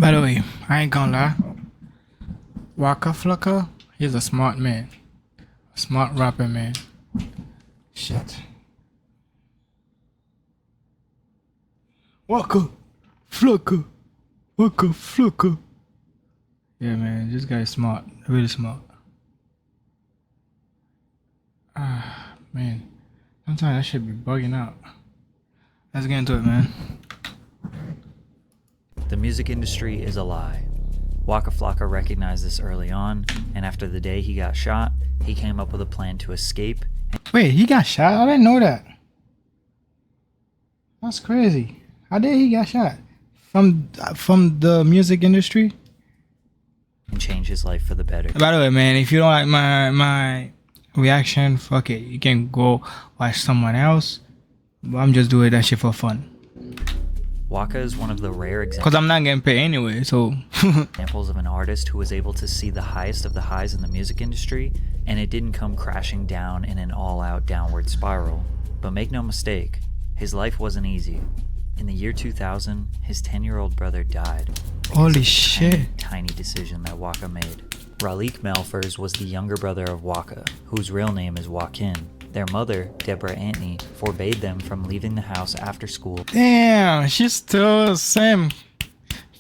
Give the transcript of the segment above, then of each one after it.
By the way, I ain't gonna lie. Waka Flocka, he's a smart man. A smart rapper, man. Shit. Waka Flocka. Waka Flocka. Yeah, man, this guy is smart. Really smart. Ah, man. Sometimes I should be bugging out. Let's get into it, man. The music industry is a lie. Waka Flocka recognized this early on, and after the day he got shot, he came up with a plan to escape. Wait, he got shot? I didn't know that. That's crazy. How did he get shot? From the music industry? And change his life for the better. By the way, man, if you don't like my reaction, fuck it. You can go watch someone else. But I'm just doing that shit for fun. Waka is one of the rare Because I'm not getting paid anyway, so. examples of an artist who was able to see the highest of the highs in the music industry, and it didn't come crashing down in an all-out downward spiral. But make no mistake, his life wasn't easy. In the year 2000, his 10-year-old brother died. Holy shit. Tiny decision that Waka made. Raleigh Melfers was the younger brother of Waka, whose real name is Joaquin. Their mother, Deborah Antony, forbade them from leaving the house after school. Damn, she's still the same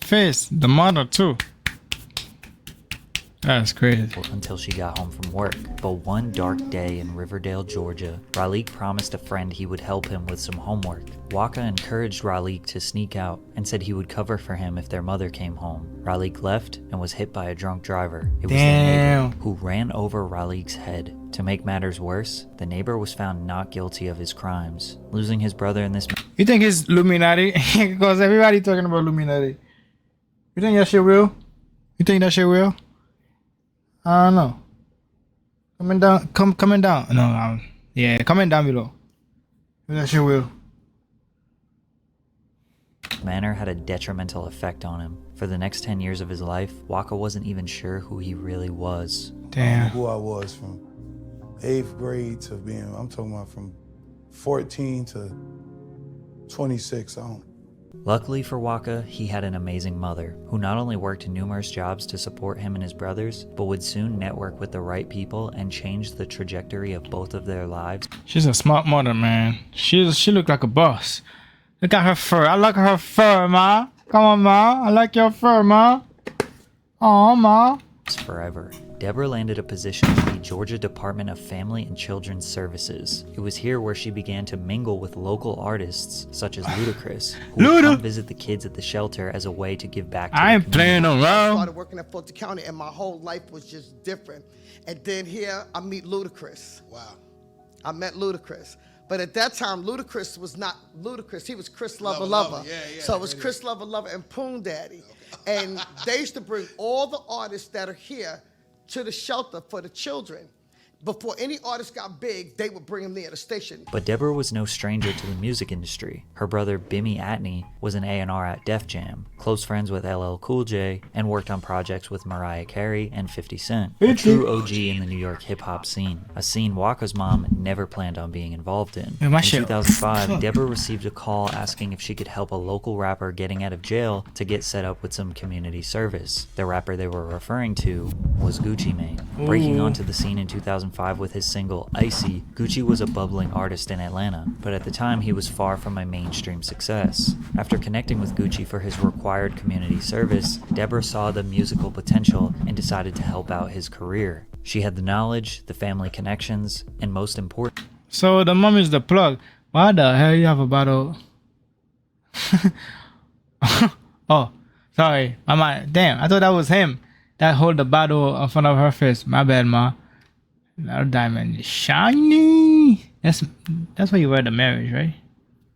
face. The mother too. That's crazy. Until she got home from work. But one dark day in Riverdale, Georgia, Raleigh promised a friend he would help him with some homework. Waka encouraged Raleigh to sneak out and said he would cover for him if their mother came home. Raleigh left and was hit by a drunk driver. It was the neighbor who ran over Raleigh's head. To make matters worse, the neighbor was found not guilty of his crimes. Losing his brother in this... You think he's Illuminati? Because everybody talking about Illuminati. You think that shit real? You think that shit real? I don't know. Coming down. No, yeah, comment down below. That shit real. Manner had a detrimental effect on him. For the next 10 years of his life, Waka wasn't even sure who he really was. Damn. Who I was from 8th grade to being, I'm talking about from 14 to 26 on. Luckily for Waka, he had an amazing mother, who not only worked numerous jobs to support him and his brothers, but would soon network with the right people and change the trajectory of both of their lives. She's a smart mother, man. She look like a boss. Look at her fur. I like her fur, ma. Come on, ma. I like your fur, ma. Aw, ma. Forever. Deborah landed a position with the Georgia Department of Family and Children's Services. It was here where she began to mingle with local artists such as Ludacris, who would come visit the kids at the shelter as a way to give back to I ain't playing around. I started working at Fulton County and my whole life was just different. And then here I meet Ludacris. Wow. I met Ludacris. But at that time, Ludacris was not Ludacris. He was Chris Lover Lover. Yeah, so it was Chris Lover Lover and Poon Daddy. And they used to bring all the artists that are here to the shelter for the children. Before any artist got big, they would bring them there at the station. But Deborah was no stranger to the music industry. Her brother Bimmy Atney was an A&R at Def Jam, close friends with LL Cool J, and worked on projects with Mariah Carey and 50 Cent, a true OG in the New York hip-hop scene, a scene Waka's mom never planned on being involved in. In 2005, Deborah received a call asking if she could help a local rapper getting out of jail to get set up with some community service. The rapper they were referring to was Gucci Mane. Breaking onto the scene in 2005 with his single Icy, Gucci was a bubbling artist in Atlanta, but at the time he was far from a mainstream success. After connecting with Gucci for his required community service, Deborah saw the musical potential and decided to help out his career. She had the knowledge, the family connections, and most important... So the mom is the plug. Why the hell you have a bottle? Oh, sorry. Damn, I thought that was him that hold the bottle in front of her face. My bad, ma. That diamond is shiny. That's why you wear the marriage, right?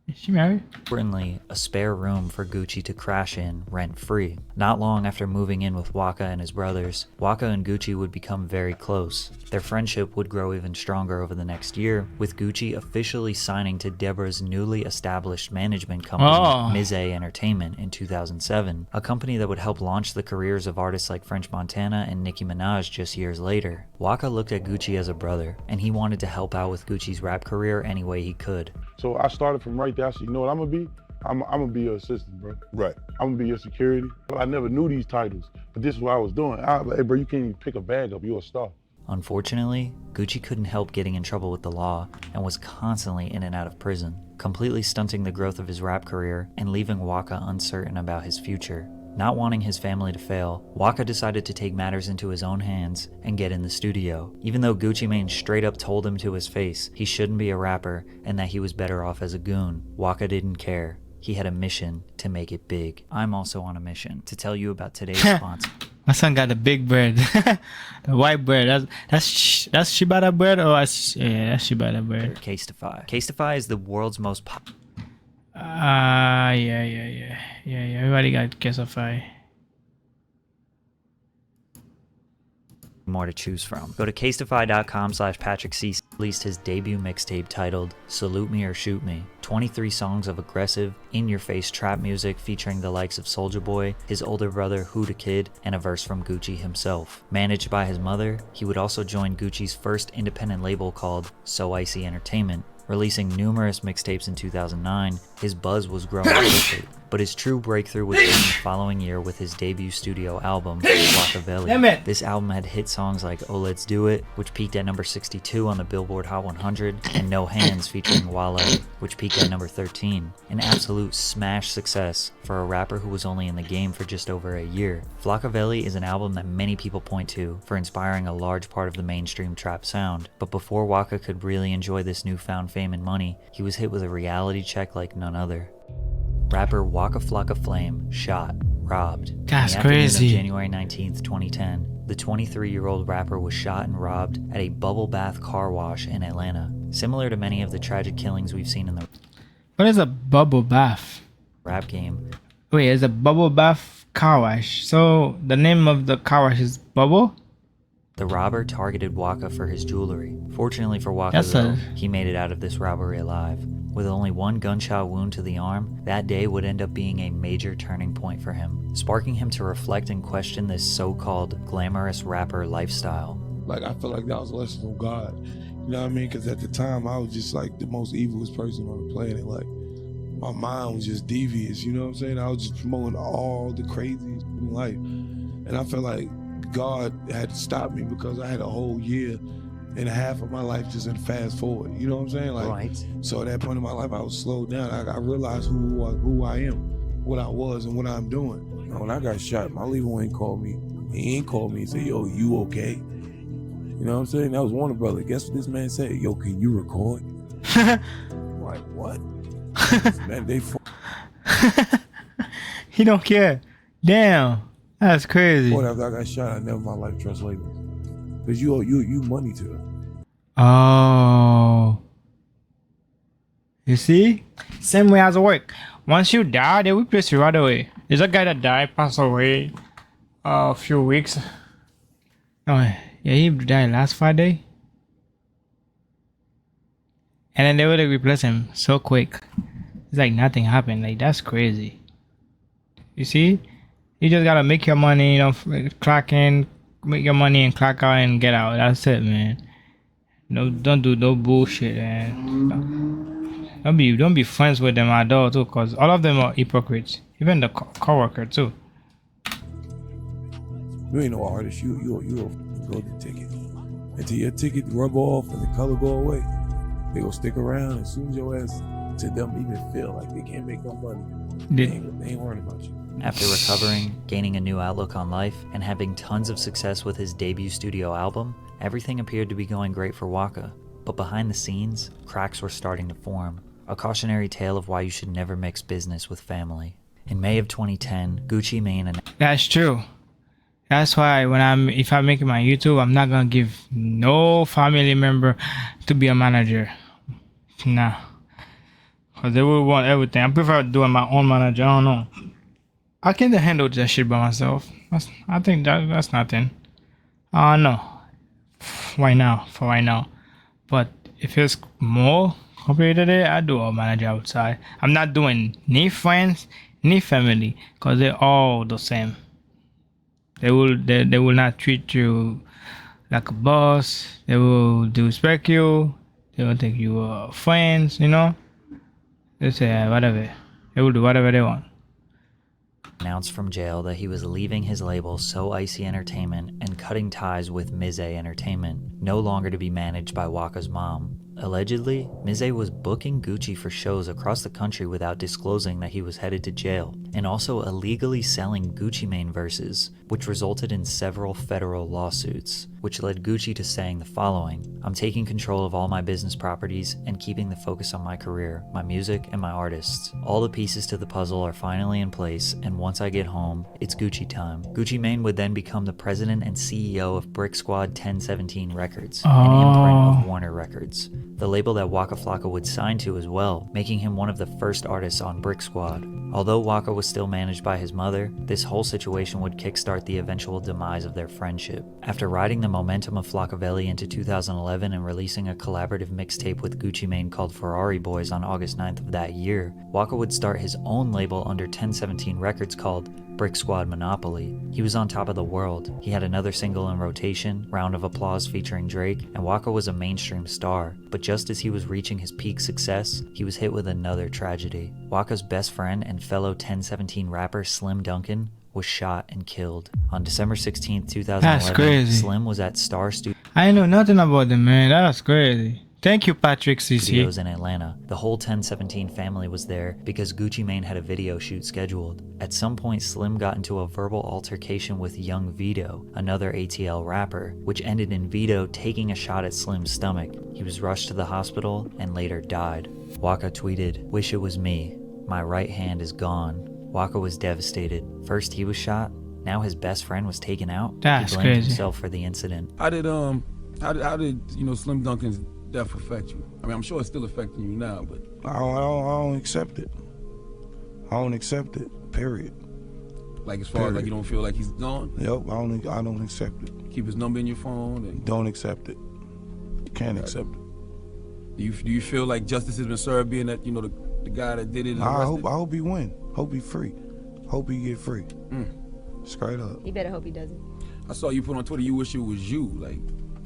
Is she married? Importantly, a spare room for Gucci to crash in rent-free. Not long after moving in with Waka and his brothers, Waka and Gucci would become very close. Their friendship would grow even stronger over the next year, with Gucci officially signing to Deborah's newly established management company, Ms. A Entertainment, in 2007, a company that would help launch the careers of artists like French Montana and Nicki Minaj just years later. Waka looked at Gucci as a brother, and he wanted to help out with Gucci's rap career any way he could. So I started from right there. I said, you know what I'm gonna be? I'm gonna be your assistant, bro. Right. I'm gonna be your security. I never knew these titles, but this is what I was doing. I was like, hey, bro, you can't even pick a bag up. You're a star. Unfortunately, Gucci couldn't help getting in trouble with the law and was constantly in and out of prison, completely stunting the growth of his rap career and leaving Waka uncertain about his future. Not wanting his family to fail, Waka decided to take matters into his own hands and get in the studio. Even though Gucci Mane straight up told him to his face he shouldn't be a rapper and that he was better off as a goon, Waka didn't care. He had a mission to make it big. I'm also on a mission to tell you about today's sponsor. My son got the big bread, the white bread. That's Shibata bread, or that's Shibata bread. Casetify. Casetify is the world's most Yeah. Everybody got Casetify. more to choose from. Go to casetify.com/PatrickC released his debut mixtape titled Salute Me or Shoot Me. 23 songs of aggressive, in-your-face trap music featuring the likes of Soulja Boy, his older brother Huda Kid, and a verse from Gucci himself. Managed by his mother, he would also join Gucci's first independent label called So Icy Entertainment. Releasing numerous mixtapes in 2009, his buzz was growing quickly, but his true breakthrough would come the following year with his debut studio album, Flocka. Damn it. This album had hit songs like Oh Let's Do It, which peaked at number 62 on the Billboard Hot 100, and No Hands featuring Wale, which peaked at number 13. An absolute smash success for a rapper who was only in the game for just over a year. Flocka is an album that many people point to for inspiring a large part of the mainstream trap sound, but before Waka could really enjoy this newfound fame and money, he was hit with a reality check like none other. Rapper Waka Flocka Flame shot, robbed. That's On the afternoon crazy. of January 19th, 2010, the 23-year-old rapper was shot and robbed at a bubble bath car wash in Atlanta. Similar to many of the tragic killings we've seen in the What is a bubble bath? rap game, Wait, it's a bubble bath car wash. So the name of the car wash is Bubble? the robber targeted Waka for his jewelry. Fortunately for Waka, That's though, a- he made it out of this robbery alive. With only one gunshot wound to the arm, that day would end up being a major turning point for him, sparking him to reflect and question this so-called glamorous rapper lifestyle. Like, I feel like that was a lesson from God. You know what I mean? Because at the time, I was just like the most evilest person on the planet. Like, my mind was just devious, you know what I'm saying? I was just promoting all the craziest in life. And I felt like God had to stop me because I had a whole year and a half of my life just in fast forward. You know what I'm saying? Like, Right. So at that point in my life, I was slowed down. I realized who I am, what I was, and what I'm doing. When I got shot, my leader ain't called me. He ain't called me and said, yo, you okay? You know what I'm saying? That was Warner Brother. Guess what this man said? Yo, can you record? I'm like, what? Man, they He don't care. Damn. That's crazy. fought after I got shot. I never in my life trust labels. Because you money to it. Oh. You see? Same way as work. Once you die, they replace you right away. There's a guy that died, passed away a few weeks. Oh, yeah, he died last Friday. And then they would replace him so quick. It's like nothing happened. Like, that's crazy. You see? You just gotta make your money, you know, clock in, make your money and clock out and get out. That's it, man. No, don't do no bullshit, man. Don't be friends with them at all, too, cause all of them are hypocrites. Even the coworker too. You ain't no artist. You a golden ticket. Until your ticket rub off and the color go away, they gonna stick around. As soon as your ass to them even feel like they can't make no money, they ain't worrying about you. After recovering, gaining a new outlook on life, and having tons of success with his debut studio album, everything appeared to be going great for Waka. But behind the scenes, cracks were starting to form. A cautionary tale of why you should never mix business with family. In May of 2010, Gucci Mane and That's true. That's why if I'm making my YouTube, I'm not gonna give no family member to be a manager. Nah. Cause they will want everything. I prefer doing my own manager. I don't know. I can handle that shit by myself. I think that's nothing. No. For right now. But if it's more complicated, I do a manager outside. I'm not doing ni friends, ni family, cause they're all the same. They will not treat you like a boss. They will disrespect you. They will think you are friends, you know. They say whatever. They will do whatever they want. announced from jail that he was leaving his label So Icy Entertainment and cutting ties with Mize Entertainment, no longer to be managed by Waka's mom. Allegedly, Mize was booking Gucci for shows across the country without disclosing that he was headed to jail, and also illegally selling Gucci Mane verses, which resulted in several federal lawsuits, which led Gucci to saying the following: "I'm taking control of all my business properties and keeping the focus on my career, my music, and my artists. All the pieces to the puzzle are finally in place, and once I get home, it's Gucci time." Gucci Mane would then become the president and CEO of Brick Squad 1017 Records, an imprint of Warner Records, the label that Waka Flocka would sign to as well, making him one of the first artists on Brick Squad. Although Waka was still managed by his mother, this whole situation would kickstart the eventual demise of their friendship. After riding the momentum of Flockavelli into 2011 and releasing a collaborative mixtape with Gucci Mane called Ferrari Boys on August 9th of that year, Waka would start his own label under 1017 Records called Brick Squad Monopoly. He was on top of the world. He had another single in rotation, Round of Applause featuring Drake, and Waka was a mainstream star. But just as he was reaching his peak success, he was hit with another tragedy. Waka's best friend and fellow 1017 rapper Slim Duncan was shot and killed. On December 16th, 2011, That's crazy. Slim was at Star Studios I know nothing about them, man. That's crazy. Thank you, Patrick CC. in Atlanta. The whole 1017 family was there because Gucci Mane had a video shoot scheduled. At some point, Slim got into a verbal altercation with Young Vito, another ATL rapper, which ended in Vito taking a shot at Slim's stomach. He was rushed to the hospital and later died. Waka tweeted, "Wish it was me. My right hand is gone." Waka was devastated. First he was shot, now his best friend was taken out. That's he blamed crazy. himself for the incident. How did Slim Duncan's death affect you? I mean, I'm sure it's still affecting you now, but I don't accept it. I don't accept it. Period. like as far as like you don't feel like he's gone, Yep. I don't accept it. keep his number in your phone, and Don't accept it. Can't accept it. do you feel like justice has been served, being that the guy that did it is I arrested? hope he win. Hope he free. Hope he get free. Straight up. You better hope he doesn't. I saw you put on Twitter, you wish it was you. Like,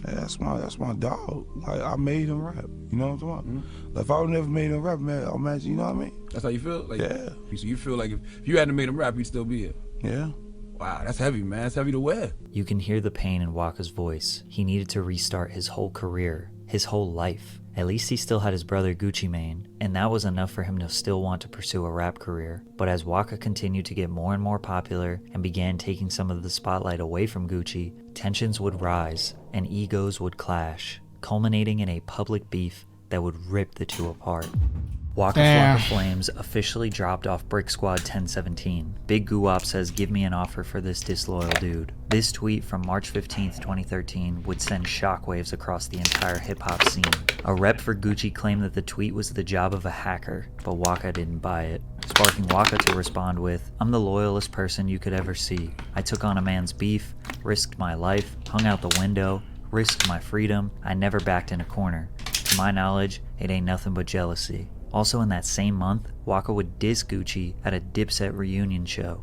Yeah, that's my dog. Like, I made him rap. You know what I'm talking about? Like, if I would never made him rap, man, imagine, you know what I mean? that's how you feel? Like, Yeah. So you feel like if you hadn't made him rap, he'd still be here. Yeah. Wow, that's heavy, man. That's heavy to wear. You can hear the pain in Waka's voice. He needed to restart his whole career, his whole life. At least he still had his brother Gucci Mane, and that was enough for him to still want to pursue a rap career. But as Waka continued to get more and more popular and began taking some of the spotlight away from Gucci, tensions would rise and egos would clash, culminating in a public beef that would rip the two apart. Waka Damn. Flocka Flames officially dropped off Brick Squad 1017. Big Guwop says, "Give me an offer for this disloyal dude." This tweet from March 15th, 2013 would send shockwaves across the entire hip-hop scene. A rep for Gucci claimed that the tweet was the job of a hacker, but Waka didn't buy it, sparking Waka to respond with, "I'm the loyalest person you could ever see. I took on a man's beef, risked my life, hung out the window, risked my freedom. I never backed in a corner. To my knowledge, it ain't nothing but jealousy." Also in that same month, Waka would diss Gucci at a Dipset reunion show.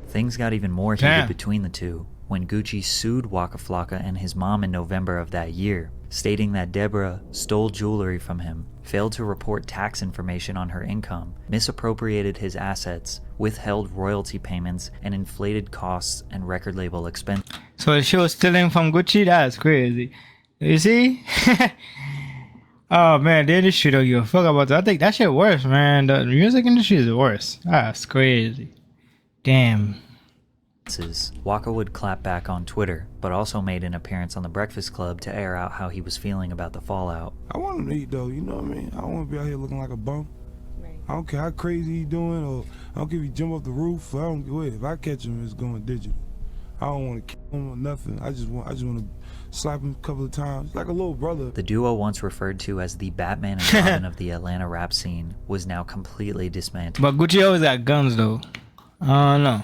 Things got even more heated Damn. between the two when Gucci sued Waka Flocka and his mom in November of that year, stating that Deborah stole jewelry from him, failed to report tax information on her income, misappropriated his assets, withheld royalty payments, and inflated costs and record label expenses. So she was stealing from Gucci? That's crazy. You see? Oh man, the industry don't give a fuck about that. I think that shit worse, man. The music industry is worse. That's crazy. Damn. Waka would clap back on Twitter, but also made an appearance on The Breakfast Club to air out how he was feeling about the fallout. I want him to eat, though. You know what I mean? I don't want to be out here looking like a bum. Right. I don't care how crazy he doing, or I don't care if he jump off the roof. I don't give a. If I catch him, it's going digital. I don't want to kill him or nothing. I just want to slap him a couple of times, like a little brother. The duo, once referred to as the Batman and Robin of the Atlanta rap scene, was now completely dismantled. But Gucci always got guns though. I don't know.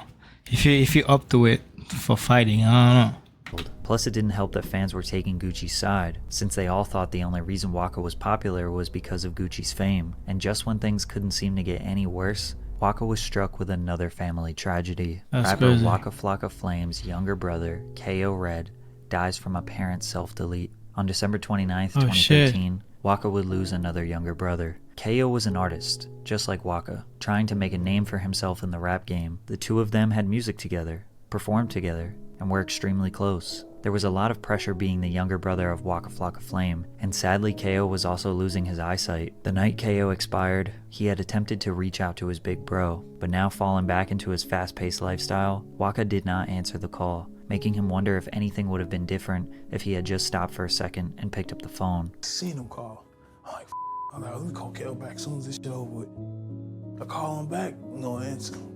If you up to it for fighting, I don't know. Plus, it didn't help that fans were taking Gucci's side, since they all thought the only reason Waka was popular was because of Gucci's fame. And just when things couldn't seem to get any worse, Waka was struck with another family tragedy. That's Rapper crazy. Waka Flocka Flame's younger brother, K.O. Red, dies from apparent self-delete. On December 29th, Oh, 2013, Waka would lose another younger brother. KO was an artist, just like Waka, trying to make a name for himself in the rap game. The two of them had music together, performed together, and were extremely close. There was a lot of pressure being the younger brother of Waka Flocka Flame, and sadly KO was also losing his eyesight. The night KO expired, he had attempted to reach out to his big bro, but now fallen back into his fast-paced lifestyle, Waka did not answer the call, making him wonder if anything would have been different if he had just stopped for a second and picked up the phone. Seen him call. I'm like, I'm like, let me call KO back as soon as this shit over with. I call him back, I'm gonna answer him.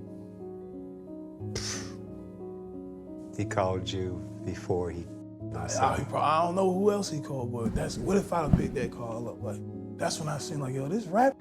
He called you before he. I don't know who else he called, but that's what if I'd picked that call up? Like, that's when I seen like, yo, this rap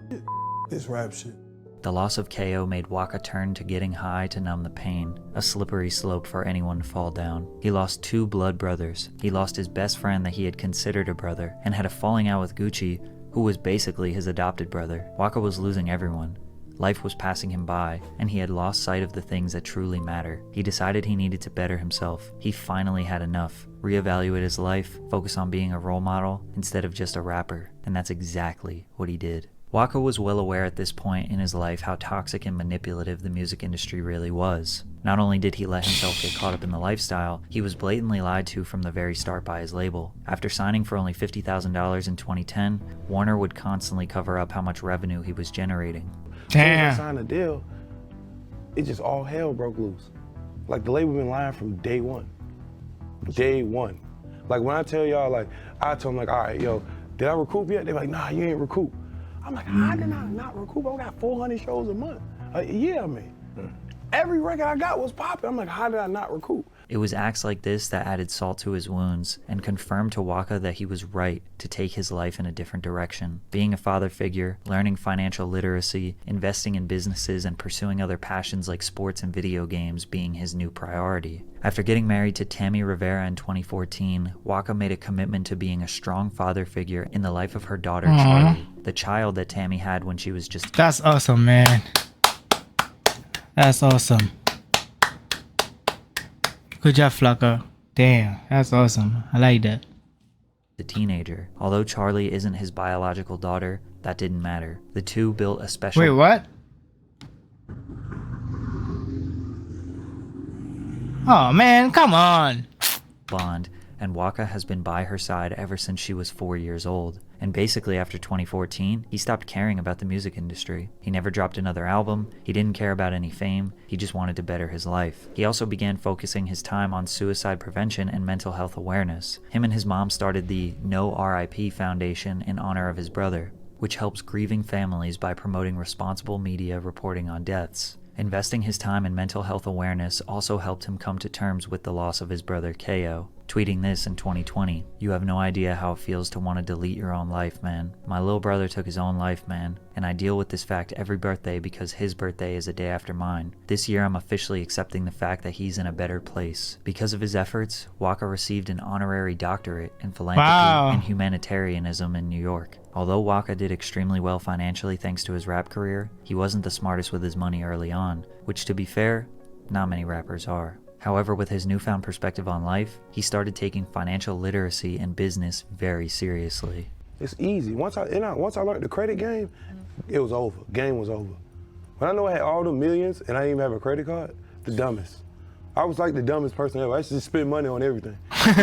shit. The loss of KO made Waka turn to getting high to numb the pain, a slippery slope for anyone to fall down. He lost 2 blood brothers. He lost his best friend that he had considered a brother, and had a falling out with Gucci, who was basically his adopted brother. Waka was losing everyone. Life was passing him by, and he had lost sight of the things that truly matter. He decided he needed to better himself. He finally had enough. Reevaluate his life, focus on being a role model instead of just a rapper, and that's exactly what he did. Waka was well aware at this point in his life how toxic and manipulative the music industry really was. Not only did he let himself get caught up in the lifestyle, he was blatantly lied to from the very start by his label. After signing for only $50,000 in 2010, Warner would constantly cover up how much revenue he was generating. Damn. I signed a deal, it just all hell broke loose. Like the label been lying from day one. Day one. Like when I tell y'all, like I told them like, all right, yo, did I recoup yet? They're like, nah, you ain't recoup. I'm like, how did I not recoup? I got 400 shows a month. Yeah, man. Every record I got was popping. I'm like, how did I not recoup? It was acts like this that added salt to his wounds and confirmed to Waka that he was right to take his life in a different direction. Being a father figure, learning financial literacy, investing in businesses, and pursuing other passions like sports and video games being his new priority. After getting married to Tammy Rivera in 2014, Waka made a commitment to being a strong father figure in the life of her daughter, Charlie, the child that Tammy had when she was just... That's awesome, man. That's awesome. Good job, Flocka. Damn, that's awesome. I like that. a teenager. Although Charlie isn't his biological daughter, that didn't matter. The two built a special... Wait, what? Oh man, come on. ...bond, and Waka has been by her side ever since she was 4 years old. And basically after 2014, he stopped caring about the music industry. He never dropped another album, he didn't care about any fame, he just wanted to better his life. He also began focusing his time on suicide prevention and mental health awareness. Him and his mom started the No RIP Foundation in honor of his brother, which helps grieving families by promoting responsible media reporting on deaths. Investing his time in mental health awareness also helped him come to terms with the loss of his brother KO. Tweeting this in 2020, "You have no idea how it feels to want to delete your own life, man. My little brother took his own life, man, and I deal with this fact every birthday because his birthday is a day after mine. This year I'm officially accepting the fact that he's in a better place." Because of his efforts, Waka received an honorary doctorate in philanthropy and humanitarianism in New York. Although Waka did extremely well financially thanks to his rap career, he wasn't the smartest with his money early on, which to be fair, not many rappers are. However, with his newfound perspective on life, he started taking financial literacy and business very seriously. It's easy. Once I learned the credit game, it was over. Game was over. When I know I had all the millions and I didn't even have a credit card, the dumbest. I was like the dumbest person ever. I used to just spend money on everything.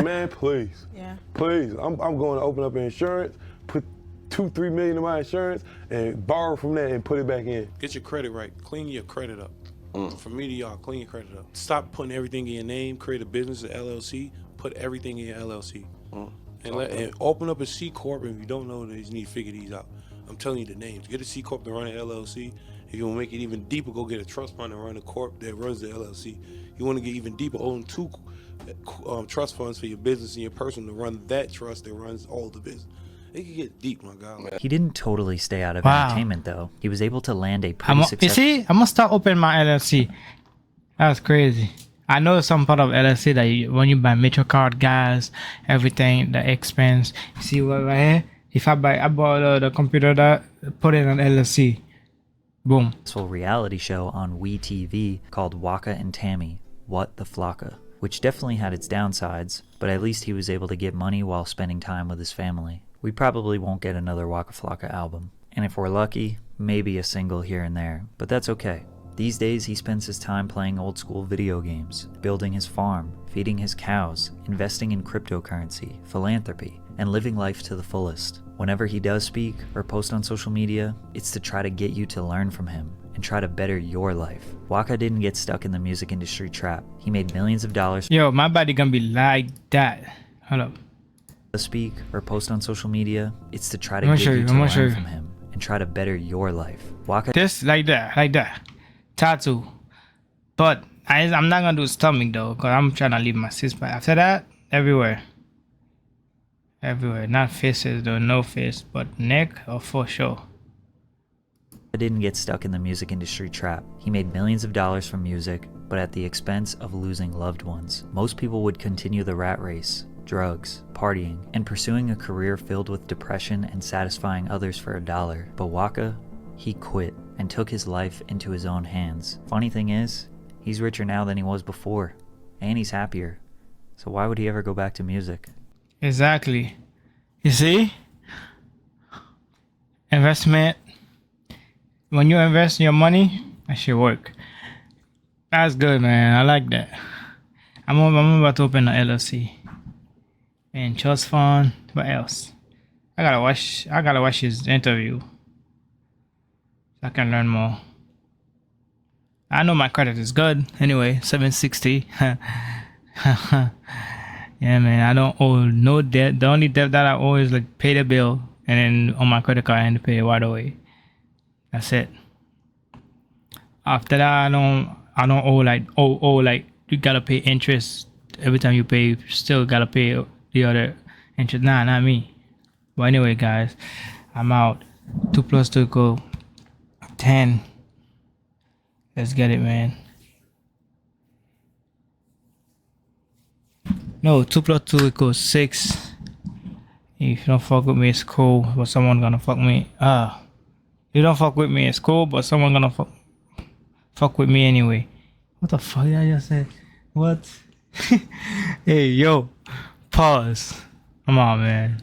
Man, please. Yeah. Please. I'm going to open up an insurance, put $2-3 million in my insurance, and borrow from that and put it back in. Get your credit right. Clean your credit up. From me to y'all, clean your credit up. Stop putting everything in your name. Create a business, an LLC. Put everything in your LLC. And open up a C Corp. If you don't know these, you need to figure these out. I'm telling you the names. Get a C Corp to run an LLC. If you want to make it even deeper, go get a trust fund and run a corp that runs the LLC. You want to get even deeper, own 2 trust funds for your business and your person to run that trust that runs all the business. It can get deep, my guy. He didn't totally stay out of entertainment, though. He was able to land a pretty You successful... see, I'm gonna start opening my LLC. That's crazy. I know some part of LLC that when you buy Metro card, gas, everything, the expense. You see what right here? If I bought the computer that put it on LLC. Boom. reality show on WeTV called Waka and Tammy, What the Flocka, which definitely had its downsides, but at least he was able to get money while spending time with his family. we probably won't get another Waka Flocka album. And if we're lucky, maybe a single here and there, but that's okay. These days he spends his time playing old school video games, building his farm, feeding his cows, investing in cryptocurrency, philanthropy, and living life to the fullest. Whenever he does speak or post on social media, it's to try to get you to learn from him and try to better your life. Waka didn't get stuck in the music industry trap. He made millions of dollars. Yo, my body gonna be like that. Hold up. To speak or post on social media, it's to try to I'm get gonna you show to you, I'm gonna show learn you. from him and try to better your life. Waka Just like that. Tattoo. But I'm not gonna do stomach though, because I'm trying to leave my six pack. After that, everywhere. Everywhere. Not faces though, no face, but neck or for sure. didn't get stuck in the music industry trap. He made millions of dollars from music, but at the expense of losing loved ones. Most people would continue the rat race, drugs, partying, and pursuing a career filled with depression and satisfying others for $1. But Waka, he quit and took his life into his own hands. Funny thing is, he's richer now than he was before, and he's happier. So why would he ever go back to music? Exactly. You see? Investment. When you invest your money, that should work. That's good, man. I like that. I'm about to open an LLC. And trust fund. What else? I gotta watch his interview. So I can learn more. I know my credit is good. Anyway, 760. Yeah, man. I don't owe no debt. The only debt that I owe is like pay the bill, and then on my credit card I need to pay it right away. That's it. After that, I don't owe like you gotta pay interest every time you pay. You still gotta pay the other interest. Nah, not me. But anyway, guys, I'm out. 2 + 2 = 10. Let's get it, man. No, 2 + 2 = 6. If you don't fuck with me, it's cool. But someone gonna fuck me. You don't fuck with me, it's cool. But someone gonna fuck with me anyway. What the fuck did I just say? What? Hey, yo. Pause. Come on, man.